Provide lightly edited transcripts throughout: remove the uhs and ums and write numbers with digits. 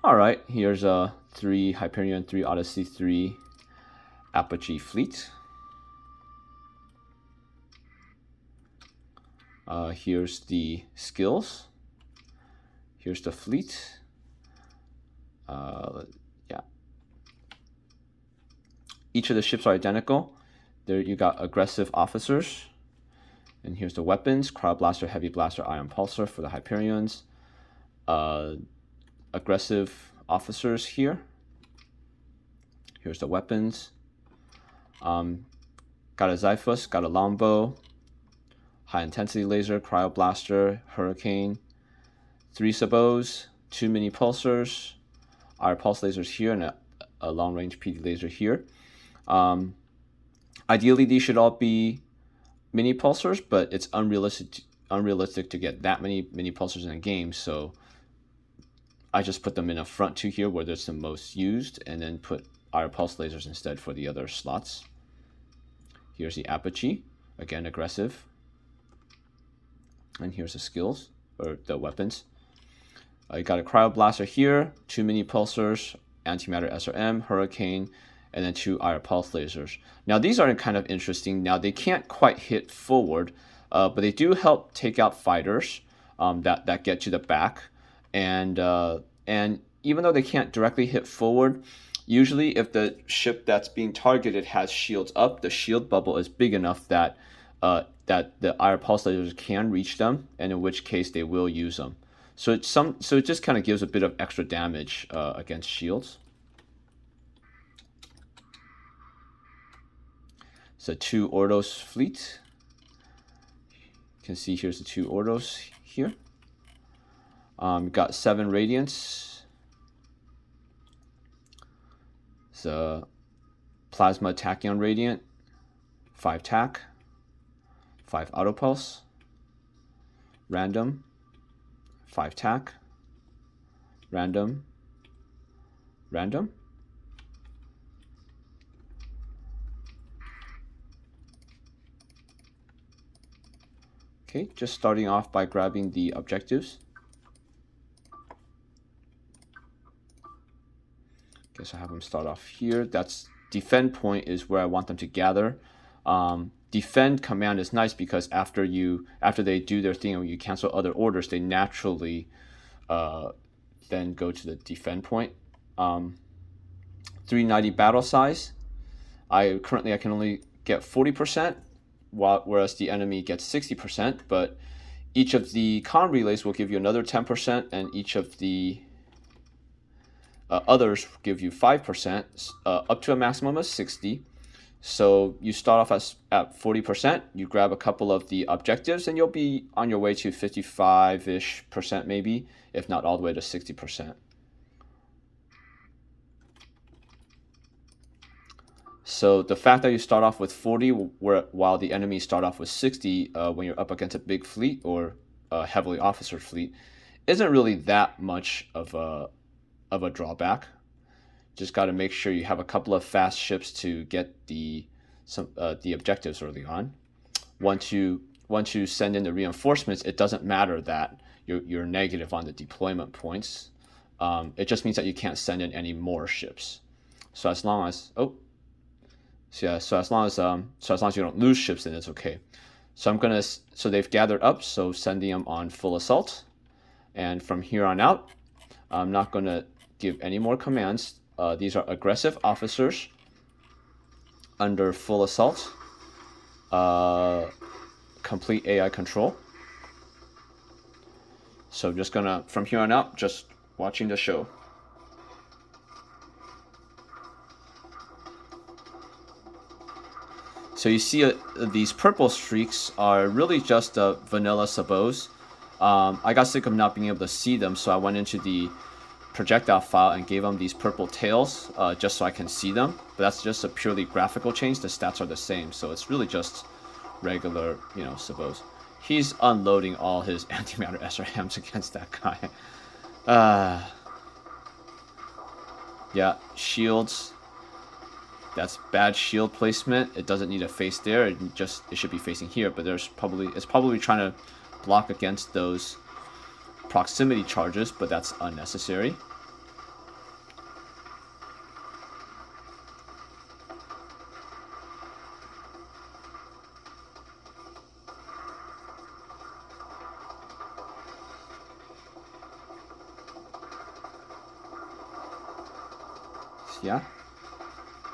Alright, here's a 3 Hyperion, 3 Odyssey, 3 Apogee fleet. Here's the skills. Here's the fleet. Yeah. Each of the ships are identical. There you got aggressive officers. And here's the weapons: Cryoblaster, Heavy Blaster, Ion Pulsar for the Hyperions. Aggressive officers here. Here's the weapons. Got a Xiphus, got a longbow, high intensity laser, Cryoblaster, Hurricane, 3 sabos, 2 mini pulsars, our pulse lasers here, and a long range PD laser here. Ideally, these should all be mini pulsars, but it's unrealistic to get that many mini pulsars in a game, so I just put them in a front 2 here where there's the most used, and then put our pulse lasers instead for the other slots. Here's the Apogee, again aggressive. And here's the skills, or the weapons. You got a Cryoblaster here, 2 mini pulsars, antimatter SRM, Hurricane, and then 2 IR pulse lasers. Now these are kind of interesting. Now they can't quite hit forward, but they do help take out fighters that get to the back. And even though they can't directly hit forward, usually if the ship that's being targeted has shields up, the shield bubble is big enough that the IR pulse lasers can reach them, and in which case they will use them. So it just kind of gives a bit of extra damage against shields. It's a 2 Ordos fleet. You can see here's the 2 Ordos here. Got 7 Radiants. It's a Plasma Tachyon Radiant, 5 Tac, 5 Autopulse, Random, 5 Tac, Random, Random. Okay, just starting off by grabbing the objectives. Guess I have them start off here. That's defend point is where I want them to gather. Defend command is nice because after they do their thing and you cancel other orders, they naturally then go to the defend point. 390 battle size. I can only get 40%, whereas the enemy gets 60%. But each of the con relays will give you another 10%, and each of the others give you 5%, up to a maximum of 60. So you start off at 40%, you grab a couple of the objectives, and you'll be on your way to 55-ish% maybe, if not all the way to 60%. So the fact that you start off with 40 while the enemy start off with 60 when you're up against a big fleet or a heavily officered fleet isn't really that much of a drawback. Just got to make sure you have a couple of fast ships to get the objectives early on. Once you send in the reinforcements, it doesn't matter that you're negative on the deployment points. It just means that you can't send in any more ships. So as long as so as long as you don't lose ships, then it's okay. So they've gathered up, so sending them on full assault, and from here on out, I'm not gonna give any more commands. These are aggressive officers under full assault, complete AI control. So just gonna, from here on out, just watching the show. So you see these purple streaks are really just vanilla sabos. I got sick of not being able to see them, so I went into the projectile file and gave them these purple tails just so I can see them. But that's just a purely graphical change. The stats are the same, so it's really just regular, sabos. He's unloading all his antimatter SRMs against that guy. Yeah, shields. That's bad shield placement. It doesn't need a face there. It should be facing here, but it's probably trying to block against those proximity charges, but that's unnecessary. Yeah.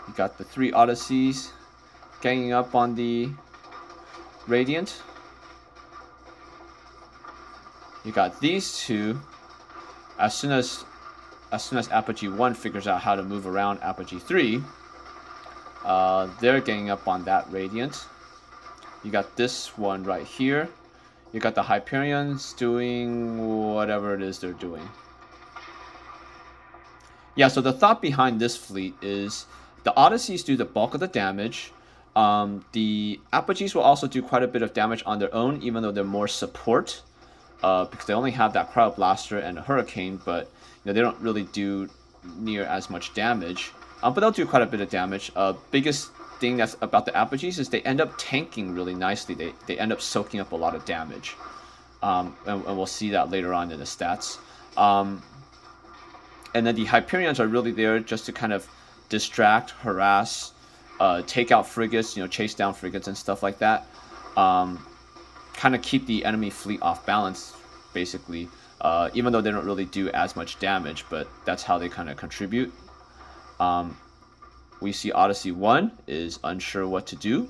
You got the 3 Odysseys ganging up on the Radiant. You got these two. As soon as Apogee 1 figures out how to move around Apogee 3, they're ganging up on that Radiant. You got this one right here. You got the Hyperions doing whatever it is they're doing. Yeah, so the thought behind this fleet is the Odysseys do the bulk of the damage. The Apogees will also do quite a bit of damage on their own, even though they're more support, because they only have that Cryoblaster and a Hurricane, but they don't really do near as much damage. But they'll do quite a bit of damage. Biggest thing that's about the Apogees is they end up tanking really nicely. They end up soaking up a lot of damage, and we'll see that later on in the stats. And then the Hyperions are really there just to kind of distract, harass, take out frigates, chase down frigates and stuff like that. Kind of keep the enemy fleet off balance, basically. Even though they don't really do as much damage, but that's how they kind of contribute. We see Odyssey 1 is unsure what to do.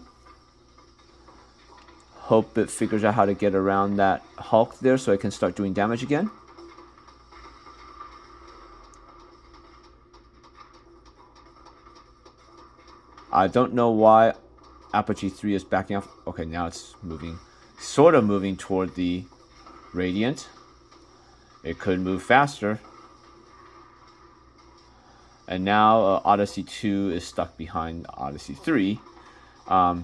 Hope it figures out how to get around that Hulk there so it can start doing damage again. I don't know why Apogee 3 is backing off. Okay, now it's moving, sort of moving toward the Radiant. It could move faster. And now Odyssey 2 is stuck behind Odyssey 3. Yeah,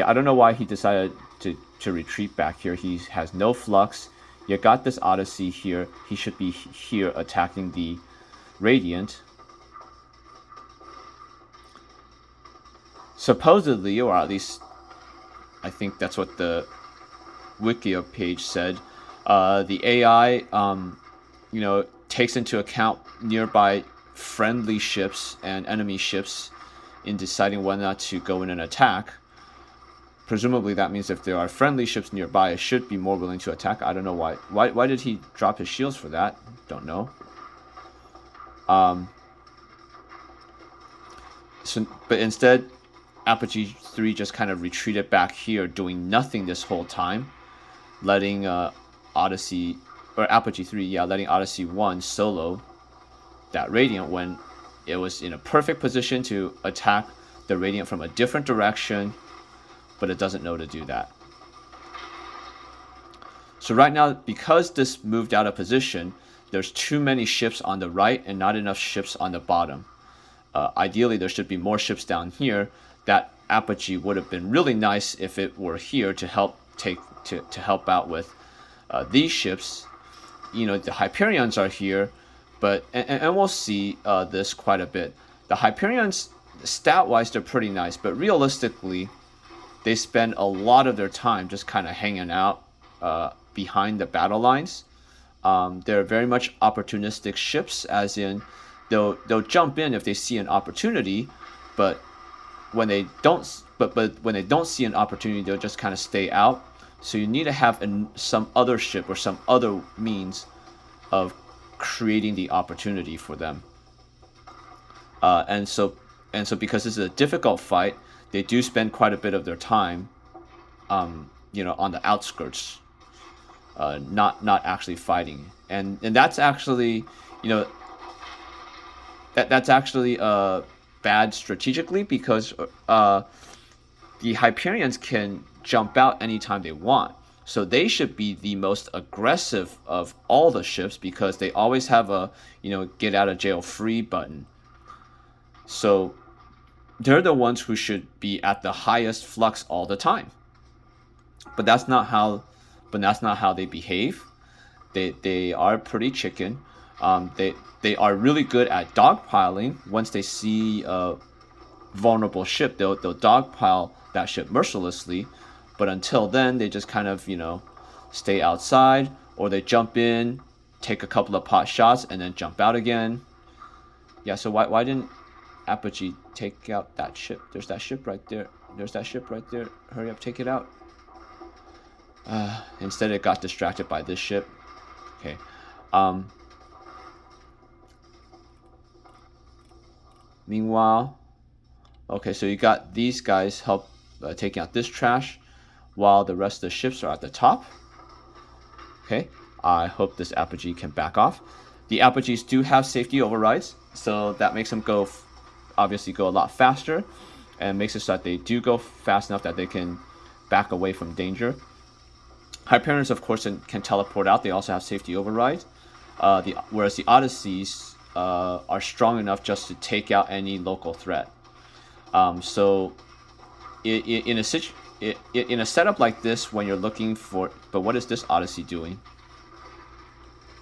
I don't know why he decided to retreat back here. He has no flux. You got this Odyssey here. He should be here attacking the Radiant. Supposedly, or at least I think that's what the Wikia page said, the AI, takes into account nearby friendly ships and enemy ships in deciding whether or not to go in and attack. Presumably that means if there are friendly ships nearby, it should be more willing to attack. I don't know why. Why did he drop his shields for that? Don't know. But instead, Apogee 3 just kind of retreated back here, doing nothing this whole time, letting Apogee 3, letting Odyssey 1 solo that Radiant when it was in a perfect position to attack the Radiant from a different direction, but it doesn't know to do that. So right now, because this moved out of position, there's too many ships on the right and not enough ships on the bottom. Ideally, there should be more ships down here. That Apogee would have been really nice if it were here to help help out with these ships. The Hyperions are here, but and we'll see this quite a bit. The Hyperions, stat-wise, they're pretty nice, but realistically, they spend a lot of their time just kind of hanging out behind the battle lines. They're very much opportunistic ships, as in they'll jump in if they see an opportunity, but when they don't see an opportunity, they'll just kind of stay out. So you need to have some other ship or some other means of creating the opportunity for them. And so because this is a difficult fight, they do spend quite a bit of their time, on the outskirts, not actually fighting. And that's actually, that's actually bad strategically, because the Hyperions can jump out anytime they want. So they should be the most aggressive of all the ships, because they always have a, get out of jail free button. So they're the ones who should be at the highest flux all the time. But that's not how they behave. They are pretty chicken. They are really good at dogpiling. Once they see a vulnerable ship, they'll dogpile that ship mercilessly. But until then, they just kind of, stay outside, or they jump in, take a couple of pot shots, and then jump out again. Yeah, so why didn't Apogee take out that ship? There's that ship right there. Hurry up, take it out. Instead, it got distracted by this ship. Okay. Meanwhile, okay, so you got these guys help taking out this trash while the rest of the ships are at the top. Okay, I hope this Apogee can back off. The Apogees do have safety overrides, so that makes them go, obviously go a lot faster, and makes it so that they do go fast enough that they can back away from danger. Hyperions, of course, can teleport out. They also have safety overrides. Whereas the Odysseys are strong enough just to take out any local threat. So in a setup like this, when you're looking for, but what is this Odyssey doing?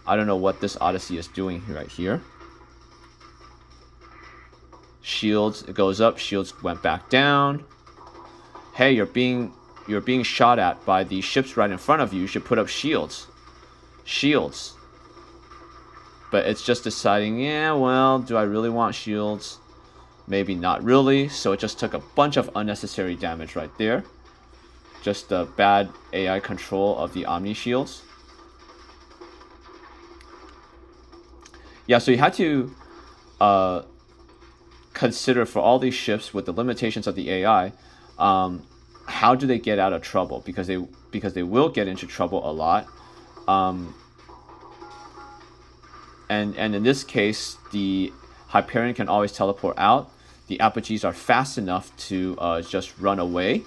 I don't know what this Odyssey is doing right here. Shields, it goes up. Shields went back down. Hey, you're being shot at by the ships right in front of you. You should put up shields. Shields. But it's just deciding, yeah, well, do I really want shields? Maybe not really. So it just took a bunch of unnecessary damage right there. Just the bad AI control of the Omni shields. Yeah, so you had to consider for all these ships with the limitations of the AI, how do they get out of trouble? Because they will get into trouble a lot. And in this case, the Hyperion can always teleport out. The Apogees are fast enough to just run away,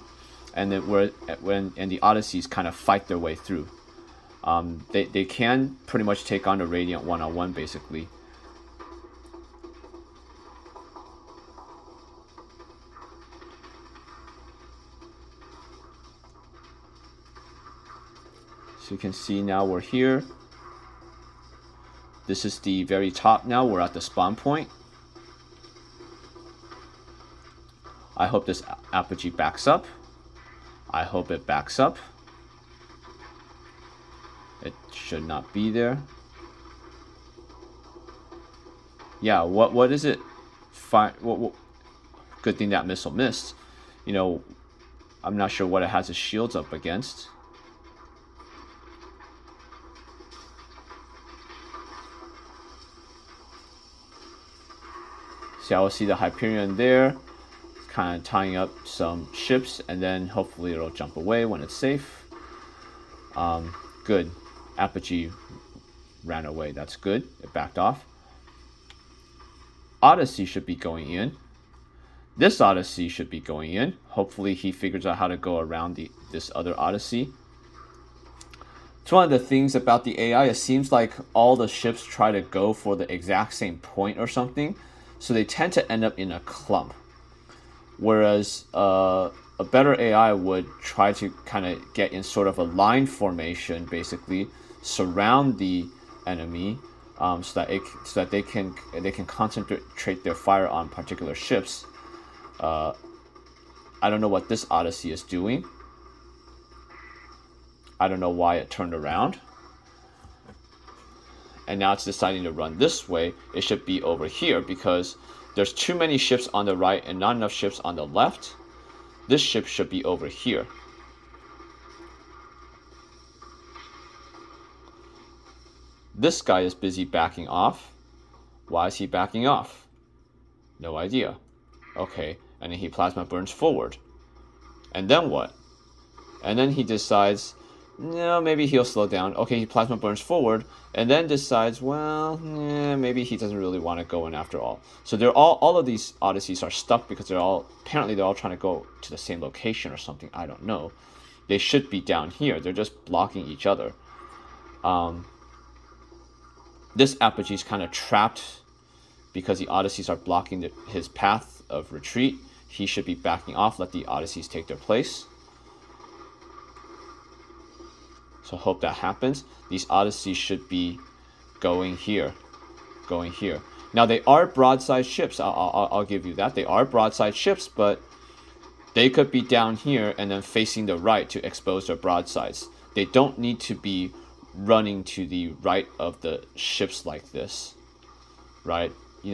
and then when the Odysseys kind of fight their way through. They can pretty much take on the Radiant one-on-one, basically. So you can see now we're here. This is the very top now. We're at the spawn point. I hope this Apogee backs up. I hope it backs up. It should not be there. Yeah, what is it? Fine. Good thing that missile missed. You know, I'm not sure what it has its shields up against. See, I will see the Hyperion there, kind of tying up some ships, and then hopefully it'll jump away when it's safe. Good. Apogee ran away. That's good. It backed off. Odyssey should be going in. This Odyssey should be going in. Hopefully he figures out how to go around this other Odyssey. It's one of the things about the AI. It seems like all the ships try to go for the exact same point or something. So they tend to end up in a clump. Whereas a better AI would try to kind of get in sort of a line formation, basically surround the enemy, so that they can concentrate their fire on particular ships. I don't know what this Odyssey is doing. I don't know why it turned around. And now it's deciding to run this way. It should be over here because there's too many ships on the right and not enough ships on the left. This ship should be over here. This guy is busy backing off. Why is he backing off? No idea. Okay, and then he plasma burns forward. And then what? And then he decides, no, maybe he'll slow down. Okay, he plasma burns forward, and then decides, well, maybe he doesn't really want to go in after all. So they're all of these Odysseys are stuck because they're all trying to go to the same location or something. I don't know. They should be down here. They're just blocking each other. This Apogee is kind of trapped because the Odysseys are blocking his path of retreat. He should be backing off, let the Odysseys take their place. So hope that happens. These Odysseys should be going here. Now they are broadside ships. I'll give you that. They are broadside ships, but they could be down here and then facing the right to expose their broadsides. They don't need to be running to the right of the ships like this, right? You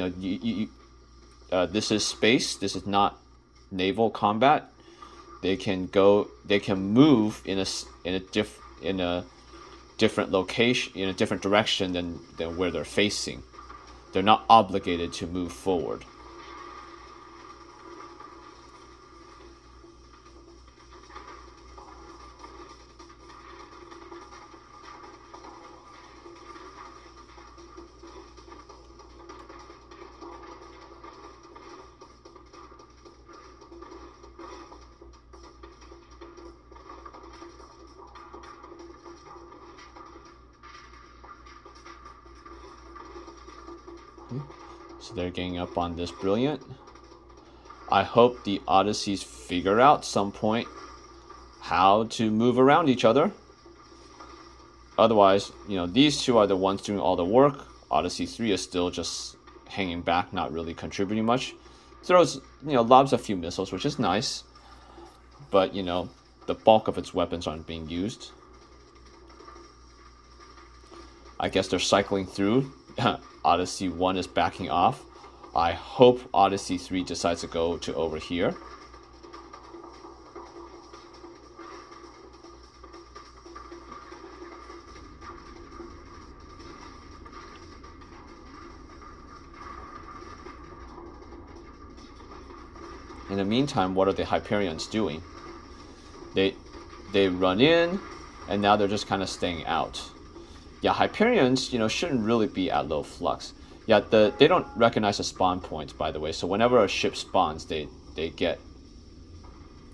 know, this is space. This is not naval combat. They can move in a different location, in a different direction than where they're facing. They're not obligated to move forward. So they're getting up on this Brilliant. I hope the Odysseys figure out some point how to move around each other. Otherwise, these two are the ones doing all the work. Odyssey 3 is still just hanging back, not really contributing much. Throws, lobs a few missiles, which is nice. But, the bulk of its weapons aren't being used. I guess they're cycling through. Odyssey 1 is backing off. I hope Odyssey 3 decides to go to over here. In the meantime, what are the Hyperions doing? They run in, and now they're just kind of staying out. Yeah, Hyperions, shouldn't really be at low flux. Yeah, they don't recognize the spawn points, by the way. So whenever a ship spawns, they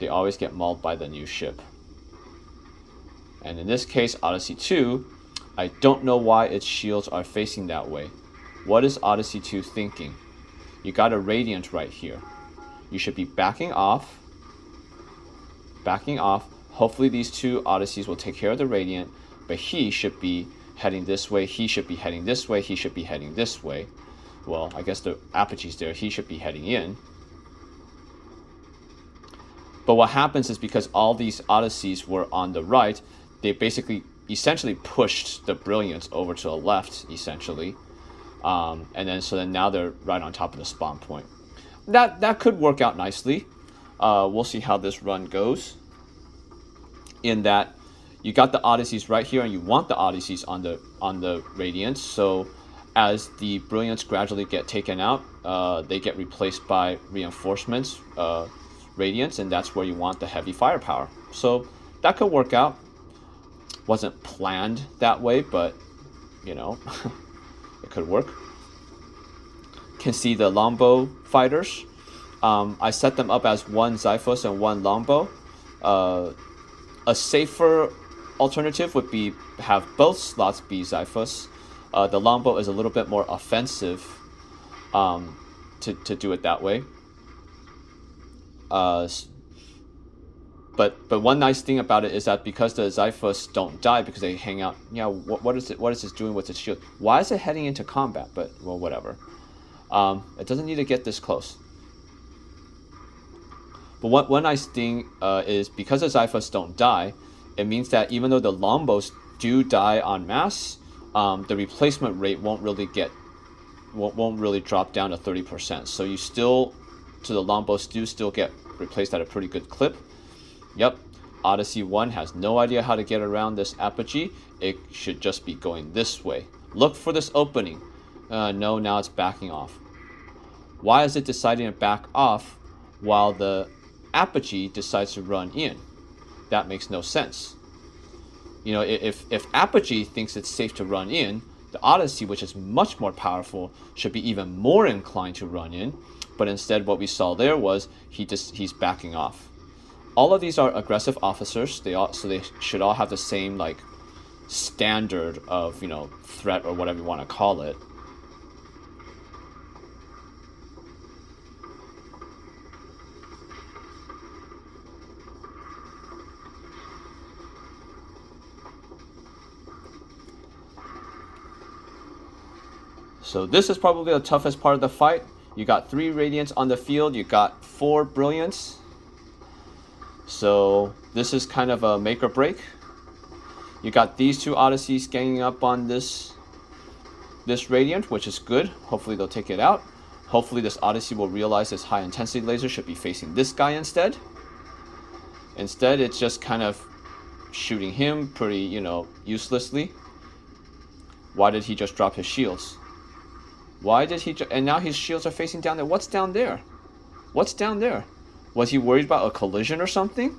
always get mauled by the new ship. And in this case, Odyssey 2, I don't know why its shields are facing that way. What is Odyssey 2 thinking? You got a Radiant right here. You should be backing off. Backing off. Hopefully these two Odysseys will take care of the Radiant, but he should be heading this way. He should be heading this way. He should be heading this way. Well, I guess the Apogees there. He should be heading in. But what happens is because all these Odysseys were on the right, they basically essentially pushed the Brilliance over to the left, essentially. And then now they're right on top of the spawn point. That could work out nicely. We'll see how this run goes. In that you got the Odysseys right here, and you want the Odysseys on the Radiance. So as the Brilliants gradually get taken out, they get replaced by reinforcements, Radiance, and that's where you want the heavy firepower. So that could work out. Wasn't planned that way, but it could work. Can see the longbow fighters. I set them up as one Xiphos and one longbow. A safer alternative would be have both slots be Xiphos. The longbow is a little bit more offensive to do it that way. But one nice thing about it is that because the Xiphos don't die because they hang out. What is this doing with its shield? Why is it heading into combat? But well, whatever. It doesn't need to get this close. But one nice thing is because the Xiphos don't die, it means that even though the longbows do die en masse, the replacement rate won't really drop down to 30%. So the longbows do still get replaced at a pretty good clip. Yep, Odyssey 1 has no idea how to get around this apogee. It should just be going this way. Look for this opening. No, now it's backing off. Why is it deciding to back off while the apogee decides to run in? That makes no sense. If apogee thinks it's safe to run in, the Odyssey, which is much more powerful, should be even more inclined to run in. But instead, what we saw there was he's backing off. All of these are aggressive officers. So they should all have the same standard of threat or whatever you want to call it. So this is probably the toughest part of the fight. You got 3 Radiants on the field. You got 4 Brilliants. So this is kind of a make or break. You got these 2 Odysseys ganging up on this Radiant, which is good. Hopefully they'll take it out. Hopefully this Odyssey will realize this high intensity laser should be facing this guy instead. Instead, it's just kind of shooting him pretty, uselessly. Why did he just drop his shields? Why did he? And now his shields are facing down there. What's down there? What's down there? Was he worried about a collision or something?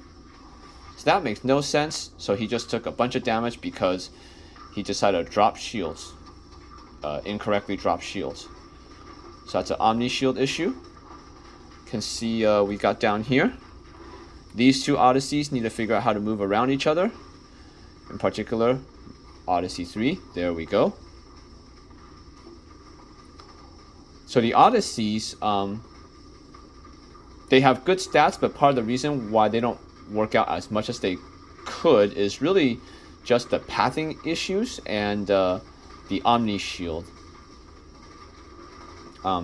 So that makes no sense. So he just took a bunch of damage because he decided to drop shields. Incorrectly drop shields. So that's an Omni Shield issue. Can see we got down here. These 2 Odysseys need to figure out how to move around each other. In particular, Odyssey 3. There we go. So the Odysseys, they have good stats, but part of the reason why they don't work out as much as they could is really just the pathing issues and the Omni Shield.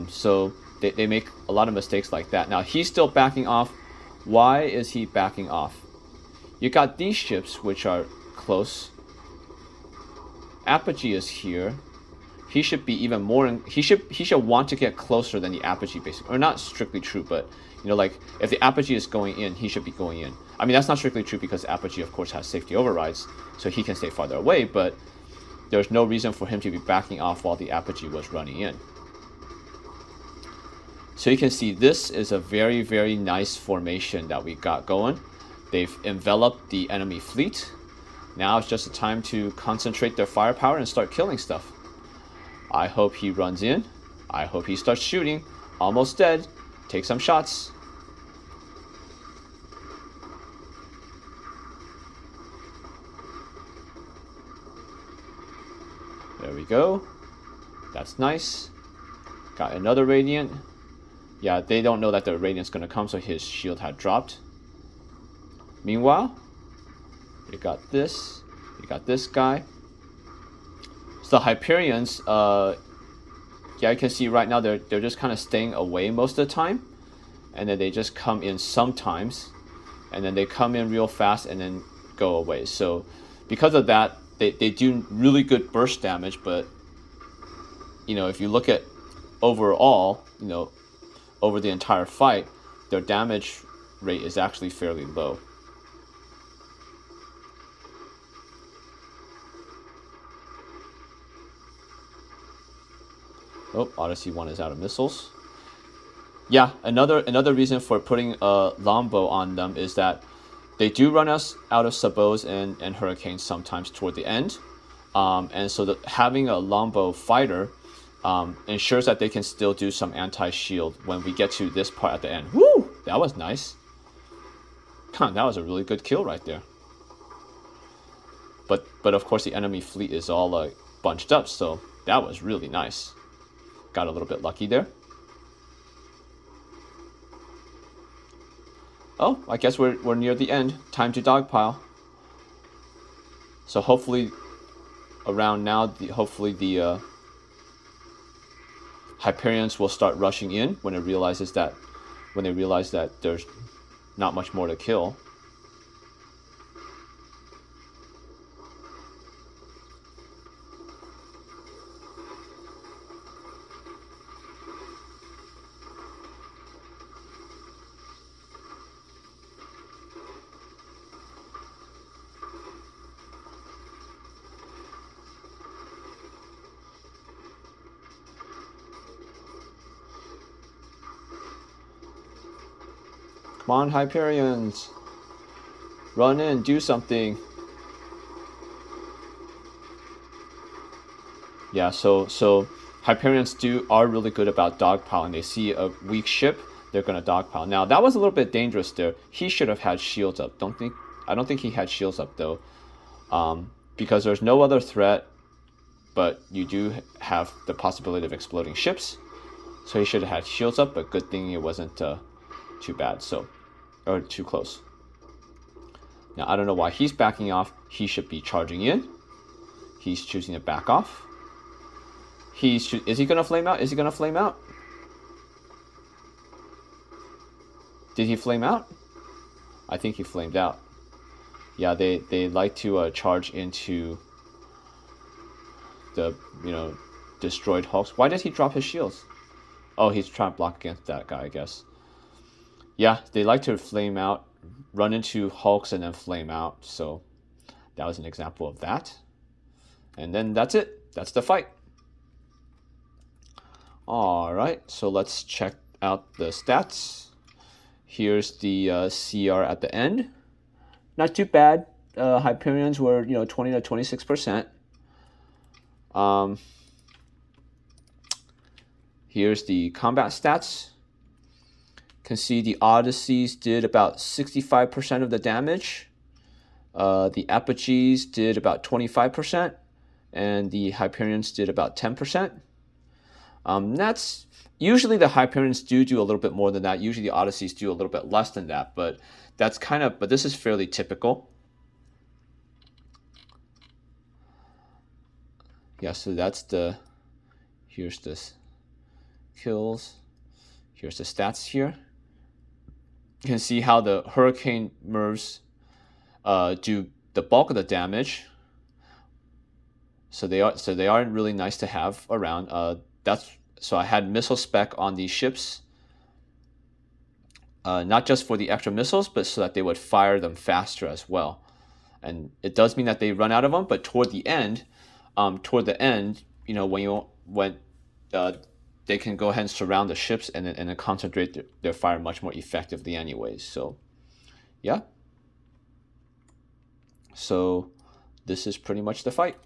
So they make a lot of mistakes like that. Now he's still backing off. Why is he backing off? You got these ships which are close. Apogee is here. He should be even more. He should want to get closer than the Apogee, basically, or not strictly true, but you know, like if the Apogee is going in, he should be going in. I mean, that's not strictly true because Apogee, of course, has safety overrides, so he can stay farther away. But there's no reason for him to be backing off while the Apogee was running in. So you can see this is a very, very nice formation that we got going. They've enveloped the enemy fleet. Now it's just a time to concentrate their firepower and start killing stuff. I hope he runs in. I hope he starts shooting. Almost dead. Take some shots. There we go. That's nice. Got another Radiant. Yeah, they don't know that the Radiant's going to come, so his shield had dropped. Meanwhile, you got this. You got this guy. So the Hyperions, yeah, you can see right now they're just kind of staying away most of the time. And then they just come in sometimes. And then they come in real fast and then go away. So because of that, they do really good burst damage. But, you know, if you look at overall, you know, over the entire fight, their damage rate is actually fairly low. Oh, Odyssey 1 is out of missiles. Yeah, another reason for putting a longbow on them is that they do run us out of sabots and hurricanes sometimes toward the end. And so having a longbow fighter ensures that they can still do some anti-shield when we get to this part at the end. Woo! That was nice. That was a really good kill right there. But of course the enemy fleet is all bunched up, so that was really nice. Got a little bit lucky there. Oh, I guess we're near the end. Time to dogpile. So hopefully around now, hopefully the Hyperions will start rushing in when they realize that there's not much more to kill. Come on, Hyperions. Run in, do something. Yeah, so Hyperions are really good about dogpiling. They see a weak ship, they're gonna dogpile. Now that was a little bit dangerous there. He should have had shields up. I don't think he had shields up though, because there's no other threat, but you do have the possibility of exploding ships. So he should have had shields up, but good thing it wasn't too bad, or too close. Now I don't know why he's backing off. He should be charging in. He's choosing to back off. Is he gonna flame out? Is he gonna flame out? Did he flame out? I think he flamed out. Yeah, they like to charge into the destroyed hulks. Why did he drop his shields? Oh, he's trying to block against that guy, I guess. Yeah, they like to flame out, run into hulks, and then flame out. So that was an example of that. And then that's it. That's the fight. All right, so let's check out the stats. Here's the CR at the end. Not too bad. Hyperions were 20 to 26%. Here's the combat stats. Can see the Odysseys did about 65% of the damage. The Apogees did about 25%, and the Hyperions did about 10%. That's usually the Hyperions do a little bit more than that. Usually the Odysseys do a little bit less than that, but but this is fairly typical. Yeah, so here's this kills. Here's the stats here. You can see how the Hurricane Mercs do the bulk of the damage. So they are really nice to have around. So I had missile spec on these ships, not just for the extra missiles, but so that they would fire them faster as well. And it does mean that they run out of them, but toward the end, when they can go ahead and surround the ships and then concentrate their fire much more effectively anyways. So yeah. So this is pretty much the fight.